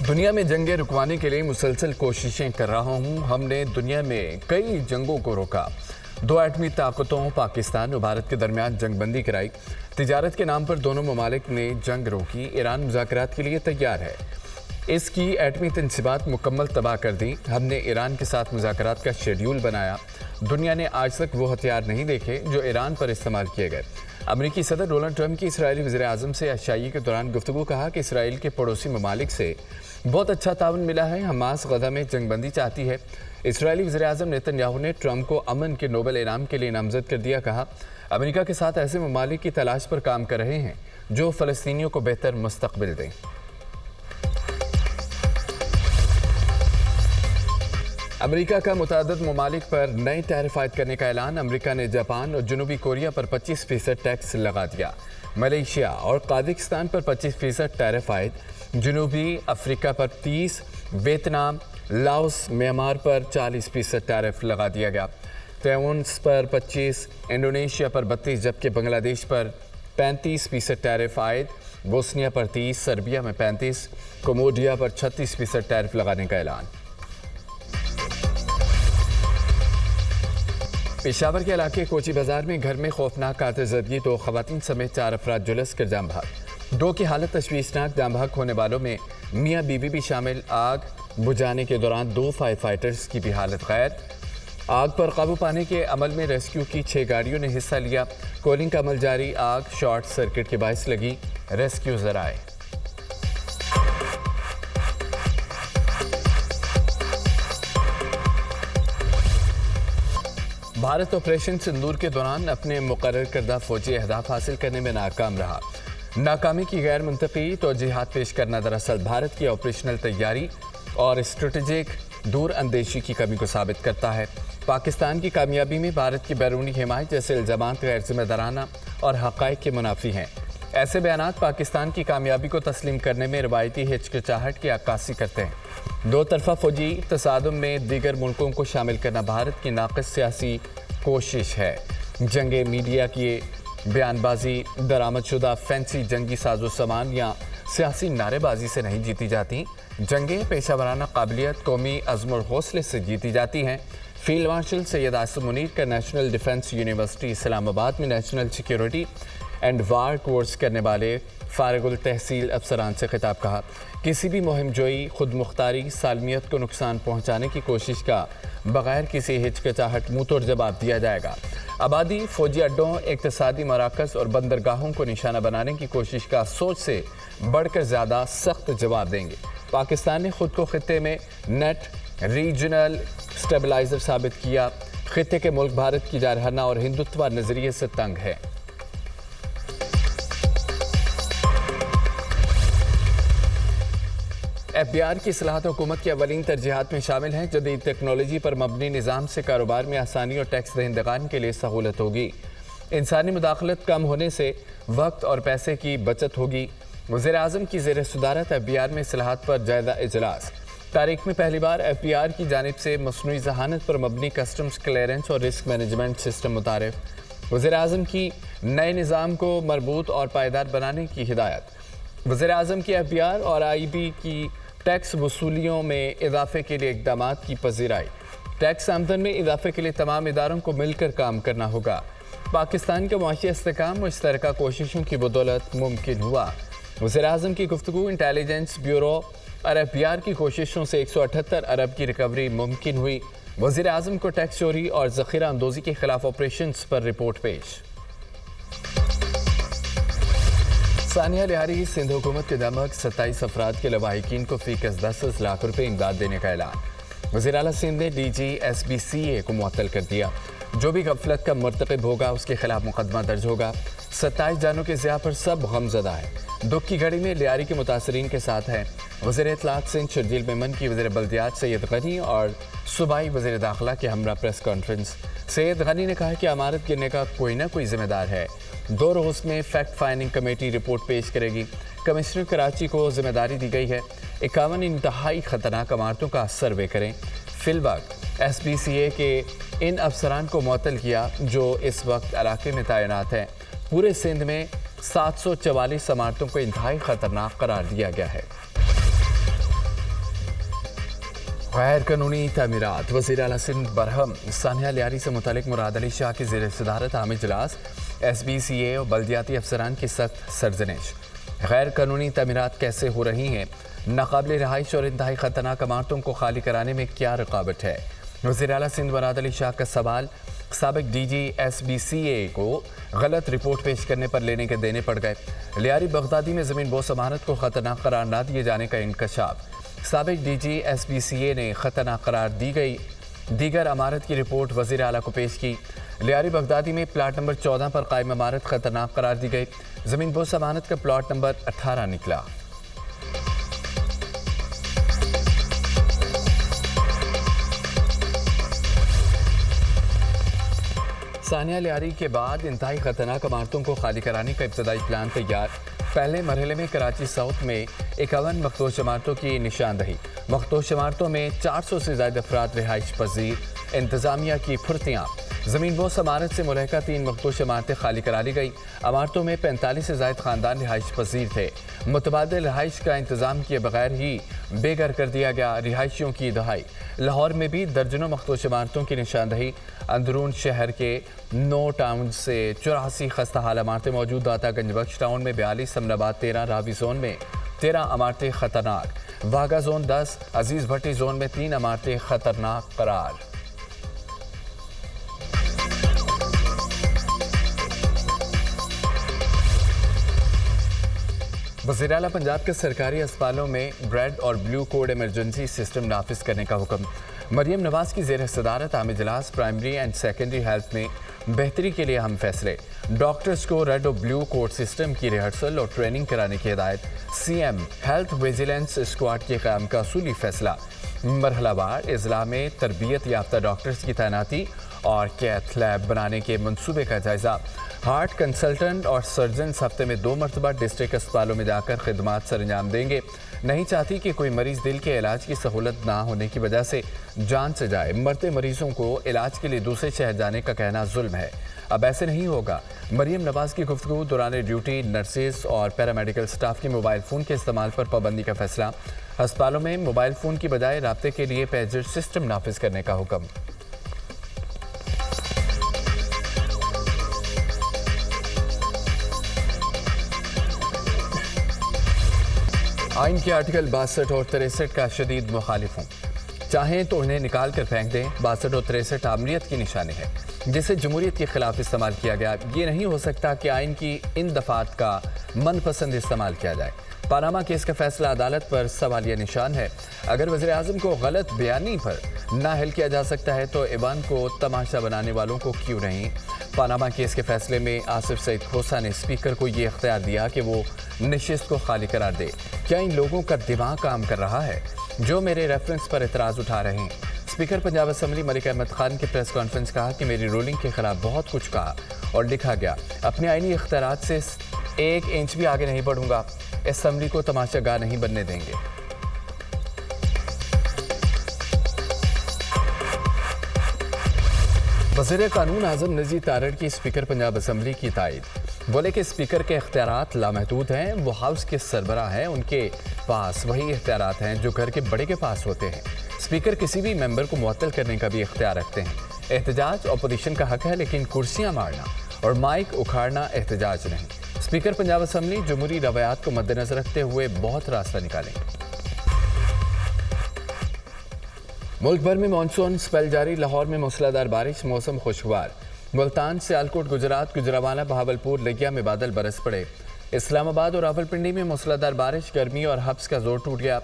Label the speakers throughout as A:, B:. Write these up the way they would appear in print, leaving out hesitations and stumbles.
A: दुनिया में जंगें रुकवाने के लिए मुसलसल कोशिशें कर रहा हूं। हमने दुनिया में कई जंगों को रोका। दो एटमी ताकतों पाकिस्तान और भारत के दरमियान जंगबंदी कराई। तिजारत के नाम पर दोनों ममालिक ने जंग रोकी। ईरान मुज़ाकरात के लिए तैयार है। इसकी एटमी तंसीबात मुकम्मल तबाह कर दी। हमने ईरान के साथ मुज़ाकरात का शेड्यूल बनाया। दुनिया ने आज तक वो हथियार नहीं देखे जो ईरान पर इस्तेमाल किए गए। अमरीकी सदर डोनाल्ड ट्रंप की इसराइली वज़ीर-ए-आज़म से आशाई के दौरान गुफ्तगू कहा कि इसराइल के पड़ोसी ममालिक से बहुत अच्छा ताउन मिला है। हमास गज़ा में जंगबंदी चाहती है। इसराइली वज़ीर-ए-आज़म नेतन्याहू ने ट्रंप को अमन के नोबेल इनाम के लिए नामज़द कर दिया। कहा, अमेरिका के साथ ऐसे ममालिक की तलाश पर काम कर रहे हैं जो फ़लस्तीनियों को बेहतर मुस्तक़बिल दें। अमेरिका का मुतअद्दिद ममालिक पर नए टैरिफ आयद करने का ऐलान। अमेरिका ने जापान और जनूबी कोरिया पर 25% टैक्स लगा दिया। मलेशिया और काज़ाकिस्तान पर 25% टैरिफ आयद। जनूबी अफ्रीका पर 30, वियतनाम, लाओस, म्यांमार पर 40% टैरिफ लगा दिया गया। ताइवान पर 25, इंडोनेशिया पर 32, जबकि बांग्लादेश पर 35% टैरिफ आयद। बोस्निया पर 30, सर्बिया में 35, कम्बोडिया पर 36% टैरिफ लगाने का ऐलान। पेशावर के इलाके कोची बाजार में घर में खौफनाक आतिशज़दगी, 2 खवातीन समेत 4 अफराद झुलस कर जाम बहक। 2 की हालत तशवीशनाक। जाम बहक होने वालों में मियाँ बीवी भी शामिल। आग बुझाने के दौरान 2 फायर फाइटर्स की भी हालत गैर। आग पर काबू पाने के अमल में रेस्क्यू की 6 गाड़ियों ने हिस्सा लिया। कोलिंग का अमल जारी। आग शॉर्ट सर्किट के बायस लगी। रेस्क्यू जराए। भारत ऑपरेशन सिंदूर के दौरान अपने मुकर्रर करदा फौजी अहदाफ हासिल करने में नाकाम रहा। नाकामी की गैर मुंतफी तौजीहात पेश करना दरअसल भारत की ऑपरेशनल तैयारी और स्ट्रेटेजिक दूर अंदेशी की कमी को साबित करता है। पाकिस्तान की कामयाबी में भारत की बैरूनी हिमायत जैसे इल्ज़ामात गैर जिम्मेदाराना और हक़ाइक़ के मुनाफी हैं। ऐसे बयानात पाकिस्तान की कामयाबी को तस्लीम करने में रवायती हिचकिचाहट की अक्कासी करते हैं। 2 तरफ़ा फौजी तसादुम में दीगर मुल्कों को शामिल करना भारत की नाक़िस सियासी कोशिश है। जंगे मीडिया की बयानबाजी, दरामदशुदा फैंसी जंगी साजो सामान या सियासी नारेबाजी से नहीं जीती जाती। जंगें पेशावराना काबिलियत, कौमी अज़्म और हौसले से जीती जाती हैं। फील्ड मार्शल सैयद आसिम मुनीर का नेशनल डिफेंस यूनिवर्सिटी इस्लामाबाद में national security and war course करने वाले फारिगुल तहसील अफसरान से खिताब। कहा, किसी भी मुहिम जोई, खुद मुख्तारी, सालमियत को नुकसान पहुँचाने की कोशिश का बग़ैर किसी हिचकिचाहट मुँह तोड़ जवाब दिया जाएगा। आबादी, फौजी अड्डों, इक़्तिसादी मराकज़ और बंदरगाहों को निशाना बनाने की कोशिश का सोच से बढ़कर ज़्यादा सख्त जवाब देंगे। पाकिस्तान ने खुद को खित्ते में नेट रीजनल स्टेबलाइज़र साबित किया। खित्ते के मुल्क भारत की जारहाना और हिंदुत्व नज़रिए से तंग है। FBI की इस्लाहत हुकूमत की अवलीन तरजीहात में शामिल हैं। जदीद टेक्नोलॉजी पर मबनी निज़ाम से कारोबार में आसानी और टैक्स दहिंदगान के लिए सहूलत होगी। इंसानी मुदाखलत कम होने से वक्त और पैसे की बचत होगी। वज़ीर-ए-आज़म की ज़ेर सदारत FBI में इस्लाहत पर जायज़ा इजलास। तारीख में पहली बार FBI की जानिब से मसनूई ज़हानत पर मबनी कस्टम्स क्लियरेंस और रिस्क मैनेजमेंट सिस्टम मुतारिफ। वज़ीर-ए-आज़म की नए निज़ाम को मरबूत और पायदार बनाने की हिदायत। वज़ीर-ए-आज़म की FBI और IB की टैक्स वसूलियों में इजाफे के लिए इक़दामात की पज़ीराई। टैक्स आमदन में इजाफे के लिए तमाम इदारों को मिलकर काम करना होगा। पाकिस्तान का मुआशी इस्तेहकाम और इस तरह का कोशिशों की बदौलत मुमकिन हुआ। वज़ीर-ए-आज़म की गुफ्तगू। इंटेलिजेंस ब्यूरो और FBI की कोशिशों से 178 अरब की रिकवरी मुमकिन हुई। वज़ीर-ए-आज़म को टैक्स चोरी और ज़ख़ीरा अंदोज़ी के खिलाफ ऑपरेशंस पर रिपोर्ट पेश। सानिया लिहारी सिंध हुकूमत के दमक 27 अफराद के लवाहिकीन को फी कस 10 लाख रुपए इमदाद देने का ऐलान। वज़ीर आला सिंध ने DG SBCA को मुअत्तल कर दिया। जो भी गफलत का मर्तकब होगा उसके खिलाफ मुकदमा दर्ज होगा। 27 जानों के ज़िया पर सब गमज़दा है। दुख की घड़ी में लिहारी के मुतासरीन के साथ हैं वज़ीर इत्तलात सिंध शर्जील मेमन की वज़ीर बल्दियात सैयद गनी और सूबाई वज़ीर दाखिला के हमरा प्रेस कॉन्फ्रेंस। सैयद गनी ने कहा कि अमारत गिरने का कोई ना कोई जिम्मेदार है। 2 रोज़ में फैक्ट फाइंडिंग कमेटी रिपोर्ट पेश करेगी। कमिश्नर कराची को जिम्मेदारी दी गई है 51 इंतहाई ख़तरनाक अमारतों का सर्वे करें। फिलवक्त SBCA के इन अफसरान को मुअत्तल किया जो इस वक्त इलाके में तैनात हैं। पूरे सिंध में 744 इमारतों को इंतहाई ख़तरनाक करार दिया गया है। गैर कानूनी तमीरात वज़ीर आला सिंध बरहम सानिया लियारी से मुतालिक मुराद अली शाह की ज़ेर सदारत आम इजलास SBCA और बल्दियाती अफसरान की सख्त सरजनिश। गैर कानूनी तमीरात कैसे हो रही हैं, नाकाबिल रहाइश और इंतहाई ख़तरनाक इमारतों को खाली कराने में क्या रुकावट है। वज़ीर आला सिंध मुराद अली शाह का सवाल साबिक DG SBCA को गलत रिपोर्ट पेश करने पर लेने के देने पड़ गए। लियारी बगदादी में ज़मीन बोस अमानत को ख़तरनाक करार न दिए जाने का इंकशाफ। साबिक DG SBCA ने ख़तरनाक करार दी गई दीगर अमारत की रिपोर्ट वज़ीर आला को पेश की। लियारी बगदादी में प्लाट नंबर 14 पर कायम अमारत ख़तरनाक करार दी गई। ज़मीन बोस अमानत का प्लाट नंबर 18 निकला। सानिया लियारी के बाद इंतहाई खतरनाक इमारतों को खाली कराने का इब्तदाई प्लान तैयार। पहले मरहले में कराची साउथ में 51 मखदूश इमारतों की निशानदही। मखदूश इमारतों में 400 से ज़ायद अफराद रिहाइश पजीर। इंतज़ामिया की फुर्तियाँ। ज़मीन बोस इमारत से मुलहका 3 मखदूश इमारतें खाली करा ली गई। इमारतों में 45 से ज़ायद ख़ानदान रिहाइश पजीर थे। मुतबादिल रिहाइश का इंतज़ाम किए बगैर ही बेघर कर दिया गया रिहायशियों की दहाई। लाहौर में भी दर्जनों मखदूश इमारतों की निशानदही। अंदरून शहर के 9 टाउन से 84 खस्ता हाल इमारतें मौजूद। दातागंज बख्श टाउन में 42, समनाबाद 13, रावी जोन में 13 इमारतें खतरनाक। वाघा जोन 10, अजीज भट्टी जोन में 3 इमारतें खतरनाक करार। वज़ीर आला पंजाब के सरकारी अस्पतालों में रेड और ब्लू कोड इमरजेंसी सिस्टम नाफिज करने का हुक्म। मरियम नवाज की ज़ेर सदारत आम इजलास प्राइमरी एंड सेकेंडरी हेल्थ में बेहतरी के लिए अहम फैसले। डॉक्टर्स को रेड और ब्लू कोड सिस्टम की रिहर्सल और ट्रेनिंग कराने की हिदायत। CM हेल्थ विजिलेंस स्क्वाड के क़याम का असूली फैसला। मरहलावार इजला में तरबियत याफ्ता डॉक्टर्स की तैनाती और कैथ लैब बनाने के मंसूबे का जायजा। हार्ट कंसल्टेंट और सर्जन हफ्ते में 2 मरतबा डिस्ट्रिक्ट अस्पतालों में जाकर खिदमात सर अंजाम देंगे। नहीं चाहती कि कोई मरीज़ दिल के इलाज की सहूलत ना होने की वजह से जान से जाए। मरते मरीजों को इलाज के लिए दूसरे शहर जाने का कहना जुल्म है। अब ऐसे नहीं होगा। मरियम नवाज की गुफ्तगू दौरान ड्यूटी नर्सेज और पैरामेडिकल स्टाफ के मोबाइल फ़ोन के इस्तेमाल पर पाबंदी का फैसला। अस्पतालों में मोबाइल फ़ोन की बजाय राब्ते के लिए पेजर सिस्टम नाफिज करने का हुक्म। आइन के आर्टिकल 62 और 63 का शदीद मुखालिफ हूँ। चाहें तो उन्हें निकाल कर फेंक दें। 62 और 63 आमरीत की निशानी है जिसे जमहूरियत के खिलाफ इस्तेमाल किया गया। ये नहीं हो सकता कि आइन की इन दफात का मनपसंद इस्तेमाल किया जाए। पानामा केस का फैसला अदालत पर सवालिया निशान है। अगर वज़ीर आज़म को गलत बयानी पर नाअहल किया जा सकता है तो ईवान को तमाशा बनाने वालों को क्यों नहीं। पानामा केस के फैसले में आसिफ सईद खोसा ने स्पीकर को ये इख्तियार दिया कि वो नशिस्त को खाली करार दे। क्या इन लोगों का दिमाग काम कर रहा है जो मेरे रेफरेंस पर एतराज़ उठा रहे हैं। स्पीकर पंजाब असम्बली मलिक अहमद खान की प्रेस कॉन्फ्रेंस कहा कि मेरी रूलिंग के खिलाफ बहुत कुछ कहा और लिखा गया। अपने आईनी इख्तियारात से 1 इंच भी आगे नहीं बढ़ूंगा। असम्बली को तमाशागार नहीं बनने देंगे। वज़ीर कानून आज़म नज़ीर तारड़ की स्पीकर पंजाब असम्बली की तायद। बोले कि स्पीकर के इख्तियारात लामहदूद हैं। वो हाउस के सरबराह हैं। उनके पास वही इख्तियारात हैं जो घर के बड़े के पास होते हैं। स्पीकर किसी भी मेंबर को मुअत्तल करने का भी इख्तियार रखते हैं। एहतजाज अपोजिशन का हक है लेकिन कुर्सियां मारना और माइक उखाड़ना एहतजाज नहीं। स्पीकर पंजाब असम्बली जमहूरी रवायात को मद्देनजर रखते हुए बहुत रास्ता निकालेंगे। मुल्क भर में मानसून स्पेल जारी। लाहौर में मूसलाधार बारिश, मौसम खुशगवार। मुल्तान, सियालकोट, गुजरात, गुजरावाला, बहावलपुर, लिगिया में बादल बरस पड़े। इस्लामाबाद और रावलपिंडी में मूसलाधार बारिश, गर्मी और हब्स का जोर टूट गया।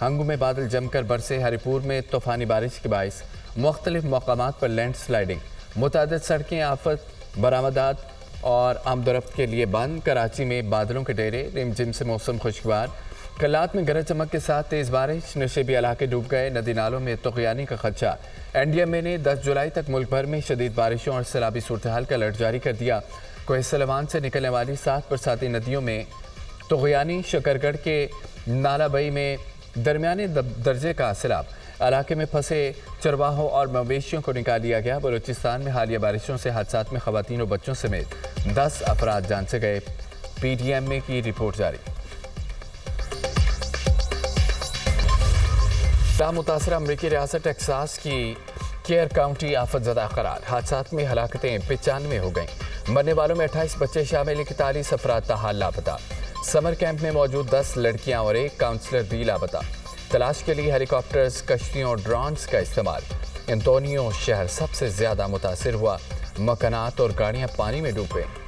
A: हंगू में बादल जमकर बरसे। हरिपुर में तूफानी बारिश के बाइस मुख्तलिफ मकामात पर लैंड स्लाइडिंग। मुतादिद सड़कें आफत बरामदात और आमदोरफ्त के लिए बंद। कराची में बादलों के डेरे, रिमझिम से मौसम खुशगवार। कलात में गरज चमक के साथ तेज़ बारिश, नशेबी इलाके डूब गए। नदी नालों में तुग़यानी का खदशा। NDMA ने 10 जुलाई तक मुल्क भर में शदीद बारिशों और सैलाबी सूरत हाल का अलर्ट जारी कर दिया। कोहसलवान से निकलने वाली 7 बरसाती नदियों में तुग़यानी, शकरगढ़ के नालाबई में दरमियाने दर्जे का सैलाब। इलाके में फंसे चरवाहों और मवेशियों को निकाल लिया गया। बलूचिस्तान में हालिया बारिशों से हादसात में ख़वातीन और बच्चों समेत 10 अफराद जान से गए। PDMA की रिपोर्ट जारी। متاثرہ امریکی ریاست ٹیکساس کی کیئر کاؤنٹی آفت زدہ قرار، حادثات میں ہلاکتیں 95 ہو گئیں، مرنے والوں میں 28 بچے شامل، 41 افراد تاحال لاپتہ، سمر کیمپ میں موجود 10 لڑکیاں اور ایک کاؤنسلر بھی لاپتہ، تلاش کے لیے ہیلی کاپٹرز، کشتیوں اور ڈرونز کا استعمال۔ انتونیو شہر سب سے زیادہ متاثر ہوا، مکانات اور گاڑیاں پانی میں ڈوب گئیں۔